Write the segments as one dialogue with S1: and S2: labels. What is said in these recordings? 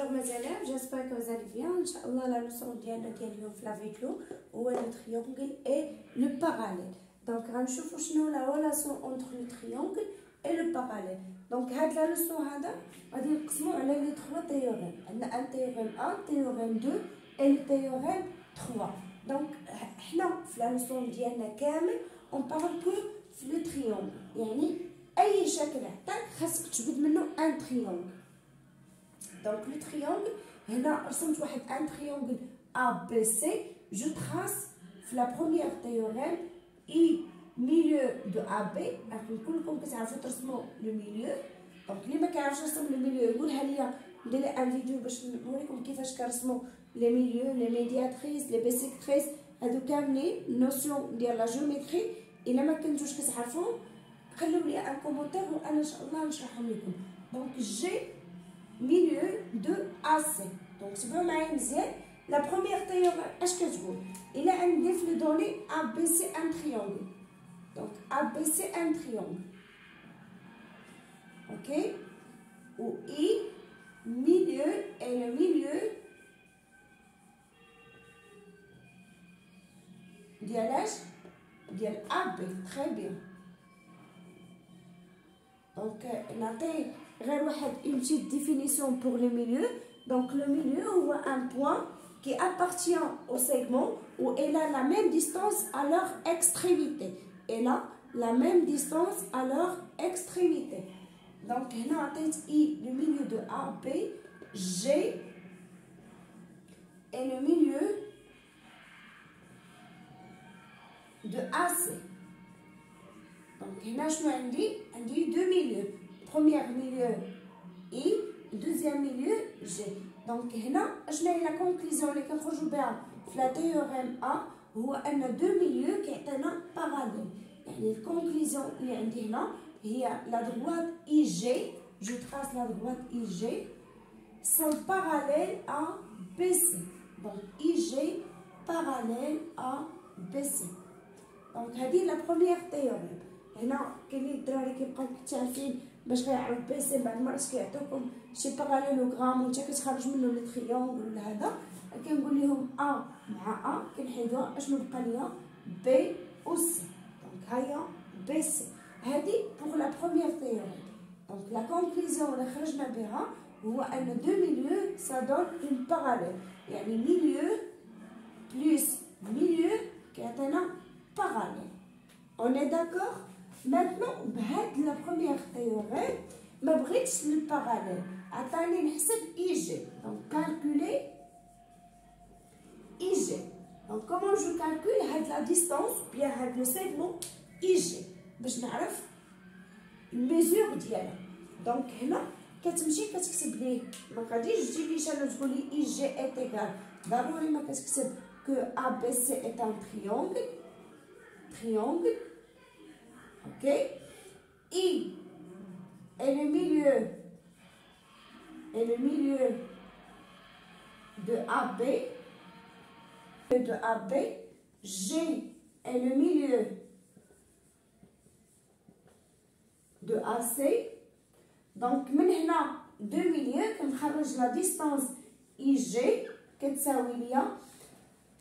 S1: Bonjour mes élèves, j'espère que vous allez bien. Inch'Allah, la leçon ديال اليوم في la vidéo هو le triangle et le parallèle. Donc غنشوفوا شنو la relation entre le triangle et le parallèle. Donc هاد la leçon هذا غادي نقسموا على لي 3 théorèmes. عندنا un théorème 1, théorème 2 et le théorème 3. Donc حنا في la leçon ديالنا كامل on parle que في le triangle. يعني اي شكل عطاك خاصك تجبد منه un triangle. Donc le triangle, هنا رسمت واحد un triangle ABC. Je trace la première théorème I milieu de AB. راكم كلكم كتعرفوا ترسموا le milieu. دونك اللي ما كيعرفش يرسم le milieu يقولها ليا ندير ليه ان فيديو باش نوريكم كيفاش كنرسموا لي ميليو لي ميدياتريس لي بيسيكتريس. هادو كاملين نوسيون ديال لا جيومتري. الا ما كنتوش كتعرفوهم خليو لي ان كومونتير وانا ان شاء الله نشرحهم لكم. دونك جي milieu de AC. Donc تبعوا معايا مزيان. La première théorème اش كتقول؟ الا عندي في لي دوني ABC un triangle. Donc ABC un triangle. OK? Où I milieu et le milieu ديال اش؟ ديال AB. Très bien. Donc نعطي غير واحد une petite définition pour le milieu. Donc le milieu هو un point qui appartient au segment où elle a la même distance à leur extrémité. Elle a la même distance à leur extrémité. Donc هنا عطيت I le milieu de AB, G et le milieu de AC. Donc هنا شنو عندي؟ عندي deux milieux. Premier milieu I, deuxième milieu G. Donc هنا شنو هي la conclusion اللي كنخرجوا بها في la théorème A هو أن deux milieux كيعطينا parallèle. يعني الكونكليزيون اللي عندي هنا هي la droite IG. Je trace la droite IG sont parallèles à BC. Donc IG parallèle à BC. Donc هذه la première théorème. هنا كاينين الدراري كيبقاو مختلفين باش غيعرف بي سي بعد مرات كيعطيوكم شي باراليلوغرام وانت كتخرج منه لي تريونغل ولا هذا كنقول لهم ا مع ا كنحيدوها اشنو بقى ليا بي و سي. دونك هيا بي سي. هادي بوغ لا بروميير تيوري. دونك لا كونكلوزيون اللي خرجنا بها هو ان دو ميليو سا دون اون باراليل. يعني ميليو بلس ميليو كيعطينا باراليل. On est d'accord? Maintenant, بهاد la première théorème, ما بغيتش le parallèle. عطاني نحسب IG. Donc calculer IG. Donc comment je calcule هاد la distance bien هاد le segment IG باش نعرف الميزور ديالها. دونك هنا كتمشي كتكتب ليه ما غاديش تجيبليش انا تقول لي IG est égal. ضروري ما كتكتب que ABC est un triangle. OK? I est le milieu de AB. G est le milieu de AC. Donc من هنا deux milieux كنخرج la distance IG كتساوي ليا.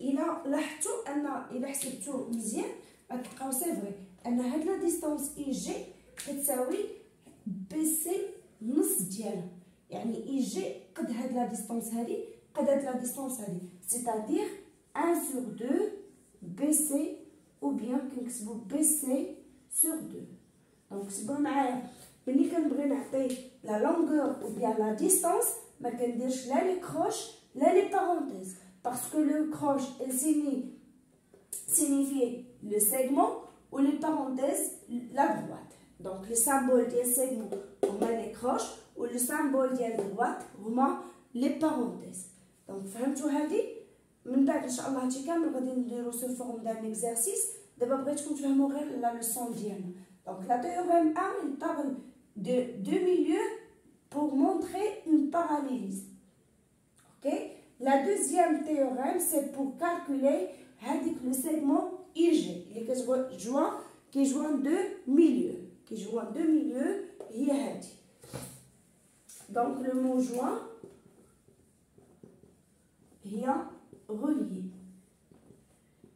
S1: إلا لاحظتوا أن إلا حسبتو مزيان غتلقاو سي فري ان هاد لا ديستونس اي جي كتساوي بي سي نص ديالها. يعني اي جي قد هاد لا ديستونس هادي قد هاد لا ديستونس هادي سيتادير 1 sur 2 بي سي او بيان كنكتبو بي سي sur 2. دونك كتبوا معايا ملي كنبغي نعطي لا لونغور او بيان لا ديستونس ما كنديرش لا لي كروش لا لي بارونتيز باسكو لو كروش signifie le segment ou les parenthèses la droite. Donc le symbole du segment on met les croches ou le symbole de la droite on met les parenthèses. Donc فهمتوا هذه من بعد ان شاء الله هادشي كامل غادي نديرو سو فورم دان اكزرسيس. دابا بغيتكم تفهموا غير لا لوسون ديالنا. Donc la théorème 1 il parle de deux milieux pour montrer une parallélisme. OK? La deuxième théorème c'est pour calculer هذيك لو سيغمون اي جي اللي كتجوان كيجوان دو ميليو هي هادي. دونك لو مو جوان هي relié.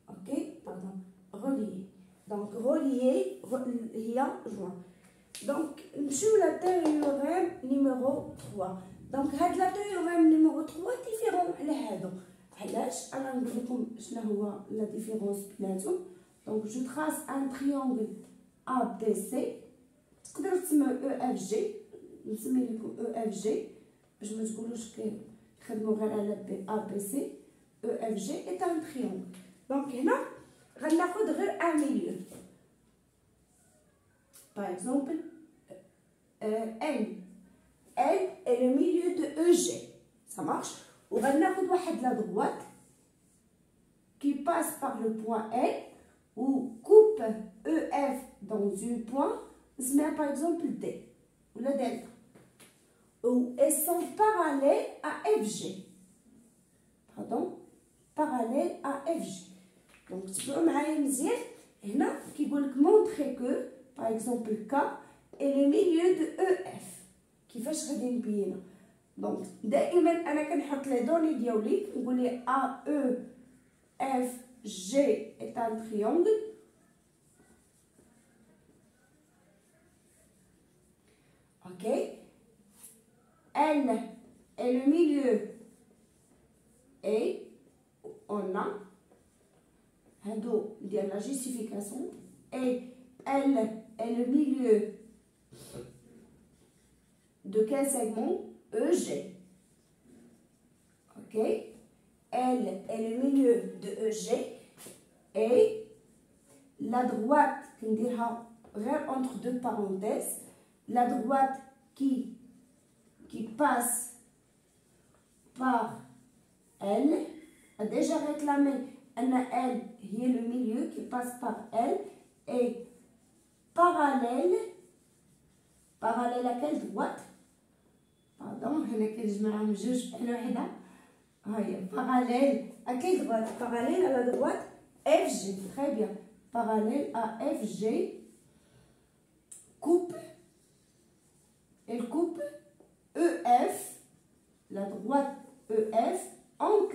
S1: Ok, pardon, relié. Donc relié هي joint. Donc نمشيو لا théorème numéro 3. Donc هاد لا théorème numéro 3 ديفيرون على هادو. علاش انا نقول لكم شنو هو لا ديفيرونس بيناتهم. دونك جو تراس ان تريونغل ا بي سي، تقدروا تسمعوا او اف جي، نسمي لكم او اف جي باش ما تقولوش كيخدموا غير على بي ا بي سي. او اف جي اي ان تريونغل. دونك هنا غناخذ غير ان ميليو. باغ اكزومبل L est le milieu de EG. Ça marche. On va avoir la droite qui passe par le point L ou coupe EF dans un point, se met par exemple D ou le delta. Ou elles sont parallèles à FG. Pardon, parallèles à FG. Donc, tu peux me dire, qui veut montrer que, par exemple, K est le milieu de EF. كيفاش غادي نبينها؟ دونك دائما انا كنحط لي دوني ديالي نقول لي ا او اف جي اي ان تريونغل. اوكي L est le milieu et on a هادو ديال لا جوستيفيكاسيون et L est le milieu de quel segment? EG. Ok. L est le milieu de EG et la droite qui dira entre deux parenthèses, la droite qui passe par L a déjà réclamé un L qui est le milieu qui passe par L et parallèle à quelle droite? Pardon, هنا كنجمعهم جوج بحال وحده. هيا parallèle à quelle droite? Parallèle à la droite FG. Très bien. Parallèle à FG coupe. Elle coupe EF, la droite EF en K.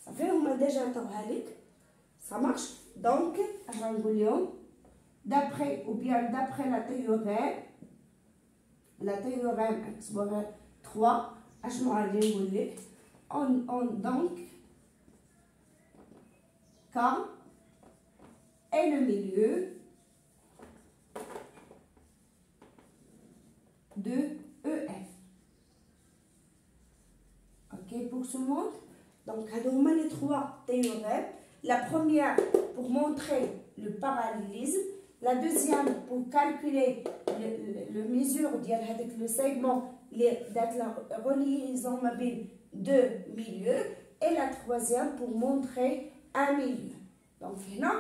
S1: Ça fait on a déjà entendu. Ça marche. Donc, d'après ou bien d'après la théorème. La théorème 3 on donc K est le milieu de EF. Ok pour tout le monde. Donc on a les trois théorèmes. La première pour montrer le parallélisme. La deuxième pour calculer le mesure de le segment la reliaison mobile de milieu. Et la troisième pour montrer un milieu. Donc là,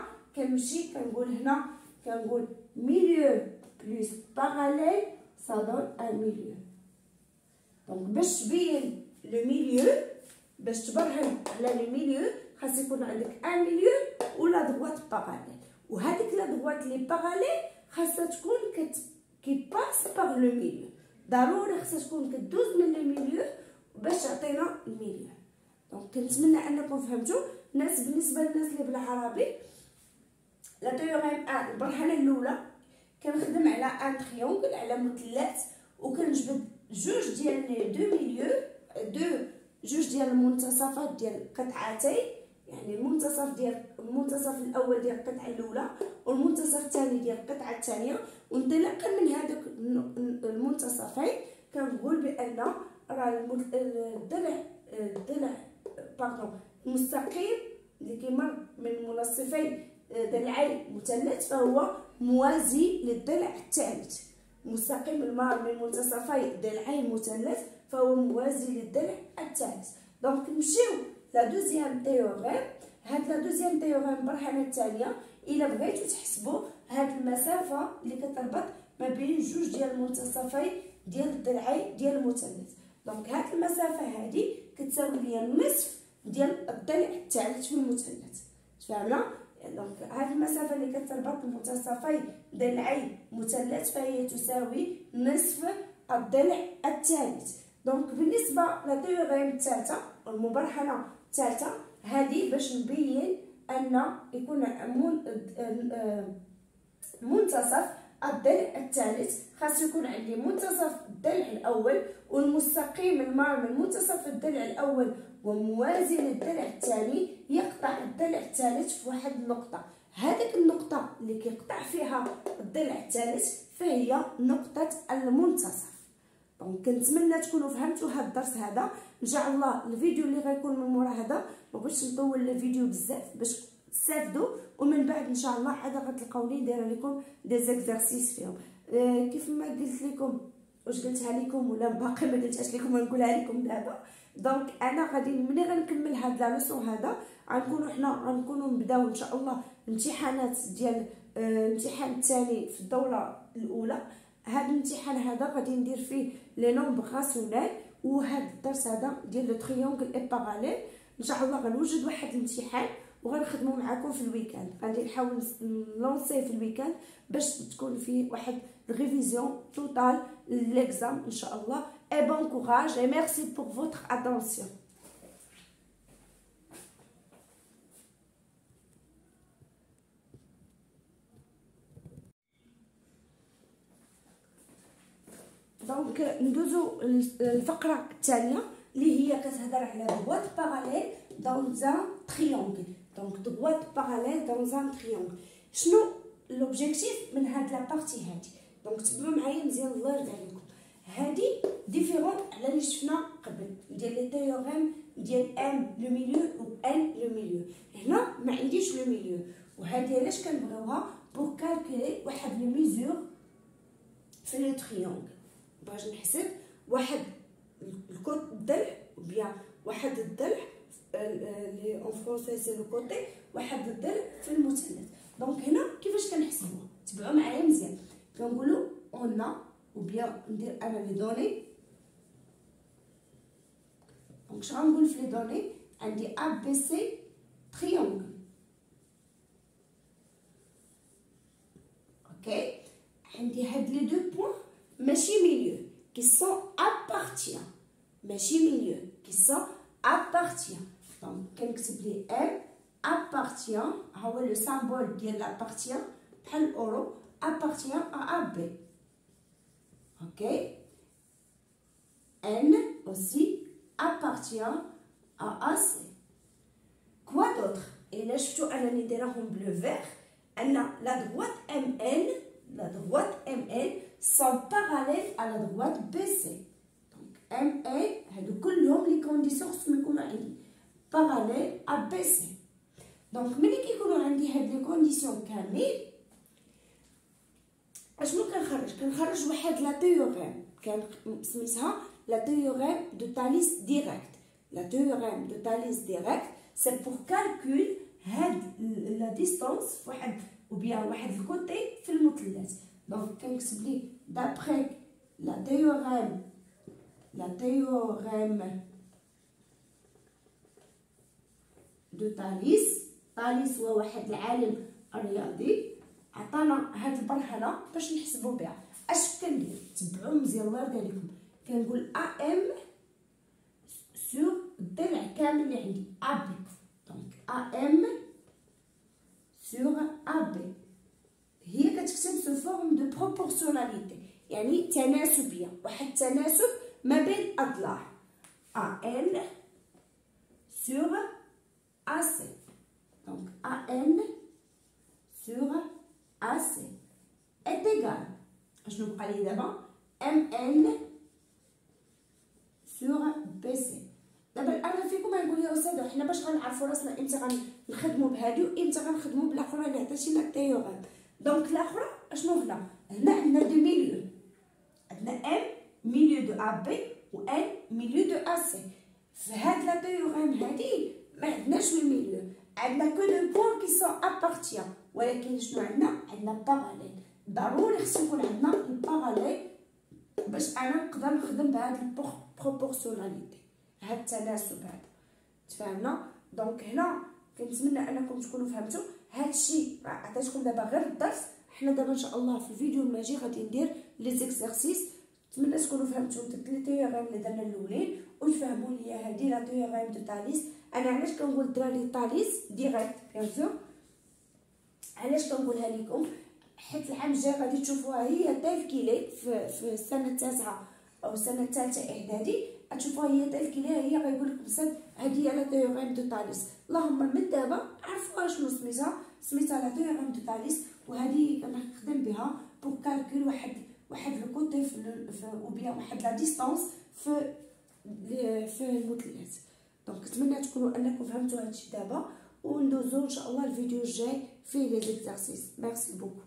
S1: milieu plus parallèle, ça donne un milieu. Donc le milieu, le milieu, un milieu ou la droite parallèle. وهذيك لا droite لي باراليل خاصها تكون كيباس باغ لو ميليو. ضروري خاصها تكون كدوز من لو ميليو باش تعطينا الميليو. دونك كنتمنى انكم فهمتوا. بالنسبه للناس اللي بالعربي لا تيوريم البرهنه الاولى كنخدم على ان تريونغل على مثلث وكنجبد جوج ديال لي دو ميليو جوج ديال المنتصفات ديال قطعتين. يعني المنتصف الاول ديال القطعه الاولى والمنتصف الثاني ديال القطعه الثانيه، وانطلاقا من هذوك المنتصفين كنقول بان راه الضلع المستقيم اللي كيمر من منصفي ضلعي مثلث فهو موازي للضلع الثالث. مستقيم المار من منتصفي ضلعي مثلث فهو موازي للضلع الثالث. دونك نمشيو لا دوزيام تيوريم. هاد لا دوزيام تيوريم برهنه الثانيه الا بغيتو تحسبوا هاد المسافه اللي كتربط ما بين جوج ديال المنتصفي ديال الضلعي ديال المثلث. دونك هاد المسافه هادي كتساوي ليا النصف ديال الضلع الثالث في المثلث. فهمنا؟ دونك هاد المسافه اللي كتربط منتصفي ضلعي مثلث فهي تساوي نصف الضلع الثالث. دونك بالنسبه للتيوريم الثالثه المبرهنه الثالثه هذه باش نبين ان يكون منتصف الضلع الثالث. خاص يكون عندي منتصف الضلع الاول والمستقيم المار من منتصف الضلع الاول وموازي للضلع الثاني يقطع الضلع الثالث في واحد النقطه. هذيك النقطه اللي كيقطع فيها الضلع الثالث فهي نقطه المنتصف. دونك كنتمنى تكونوا فهمتوا هذا الدرس هذا. ان شاء الله الفيديو اللي غيكون من مورا هذا ما بغيتش نطول الفيديو بزاف باش تستافدوا، ومن بعد ان شاء الله عاد غتلقاوني دايره لكم دي زيكزارسيس فيهم. كيف ما قلت لكم واش قلتها لكم ولا باقي ما قلتهاش لكم غنقولها لكم دابا. دونك انا غادي ملي غنكمل هاد لا لوسون هذا غنكونوا نبداو ان شاء الله الامتحانات ديال الامتحان الثاني في الدوره الاولى. هذا الامتحان هذا غادي ندير فيه لي نومبر راسيونيل، وهذا الدرس هذا ديال لو تريونغل اي باراليل ان شاء الله غنوجد واحد الامتحان وغنخدموا معكم في الويكاند. غادي نحاول نلونسيه في الويكاند باش تكون فيه واحد ريفيزيون توتال ليكزام ان شاء الله. اي بون كوراج اي ميرسي بور فوتر اتونسيون. دونك ندوزو الفقره الثانيه اللي هي كتهضر على droite parallèle dans un triangle. دونك droite parallèle dans un triangle. شنو لوبجيكتيف من هاد لا بارتي هادي؟ دونك تبعوا معايا مزيان الله يرضي عليكم. هادي ديفيرون على اللي شفنا قبل ديال لي تيوريم ديال ام لو ميليو و ان لو ميليو. هنا ما عنديش لو ميليو، وهادي علاش كنبغيوها بور كالكولي واحد لو ميزور في لو تريونغل. باش نحسب واحد الكوت الضلع بيان واحد الضلع لي اون فرونسي سي لو كوتي واحد الضلع في المثلث. دونك هنا كيفاش كنحسبوها؟ تبعوا معايا مزيان. كنقولوا اون ou bien ندير انا لي دوني. دونك شنو غنقول في لي دوني؟ عندي ا بي سي تريونغل. اوكي عندي هاد لي دو بوين ماشي ميليو qui sont appartient ماشي ميليو qui sont appartient. دونك كنكتب لي ام appartient هو لو سامبول ديال appartient بحال الاورو appartient à AB. ok N aussi appartient à AC. quoi d'autre؟ الا شفتو انني دايرهم بلو فيغ ان لا droite MN sont parallèles à la droite BC. donc MN هادو كلهم لي كونديسيون خصهم يكونوا عندي parallèles à BC. دونك ملي كيكونوا عندي هاد لي كونديسيون كامل اشنو كنخرج واحد لا تيوريم كان سميتها لا تيوريم دو تاليس ديريكت. لا تيوريم دو تاليس ديريكت سي بور كالكول هاد لا ديستانس فواحد ou bien واحد الكوتي في المثلث. دونك كنكتب لي دابري لا تيوريم دو تاليس هو واحد العالم الرياضي عطانا هاد البرهنه باش نحسبوا بها. اش كندير؟ تبعوا مزيان الله يرضي عليكم. كنقول ام سور الضلع كامل اللي عندي اب. دونك ام سور اب هي كتكتب سو فورم دو بروبورسيوناليتي يعني تناسبيه، واحد التناسب ما بين اضلاع ان سور AC. donc AN sur AC est égal اشنو بقى لي دابا MN sur BC. دابا انا فيكم غنقول يا استاذ حنا باش غنعرفوا راسنا امتى غنخدموا بهادي وامتى غنخدموا بالاخرى اللي عطاتينا التيوريم. دونك الاخرى اشنو هنا عندنا دو ميليو، عندنا ام ميليو دو AB و ان ميليو دو AC. في هاد لا تيوريم هادي ما عندناش لو ميليو، عندنا كو دو بوين كي سون ابارتيان، ولكن شنو عندنا باراليل. ضروري خصو يكون عندنا الباراليل باش انا نقدر نخدم بهاد البروبورسيوناليتي، هاد التناسب هذا. تفاهمنا؟ دونك هنا كنتمنى انكم تكونوا فهمتوا هادشي. راه عطيتكم دابا غير الدرس، حنا دابا ان شاء الله في الفيديو الماجي غادي ندير لي زيكزارسيس. نتمنى تكونوا فهمتوا لي تيوريم اللي درنا الاولين وتفهموا لي هذه لا تيوريم دو تاليس. انا علاش كنقول دراري تاليس ديريكت بيان سور، علاش كنقولها لكم؟ حيت العام الجاي غادي تشوفوها هي تالكيلي في السنه التاسعه او السنه الثالثه اعدادي، غتشوفوها هي تالكيلي، هي غيقول لكم بصح هذه لا تيوريم دو تاليس. اللهم من دابا عرفوها شنو سميتها لا تيوريم دو تاليس، وهذه كنخدم بها بور كالكول واحد لو كوتي او بيان واحد لا ديستانس في المثلث. دونك نتمنى تكونوا انكم فهمتوا هادشي دابا، وندوزو ان شاء الله الفيديو الجاي فيه لي زيكزارسيس. ميرسي بوكو.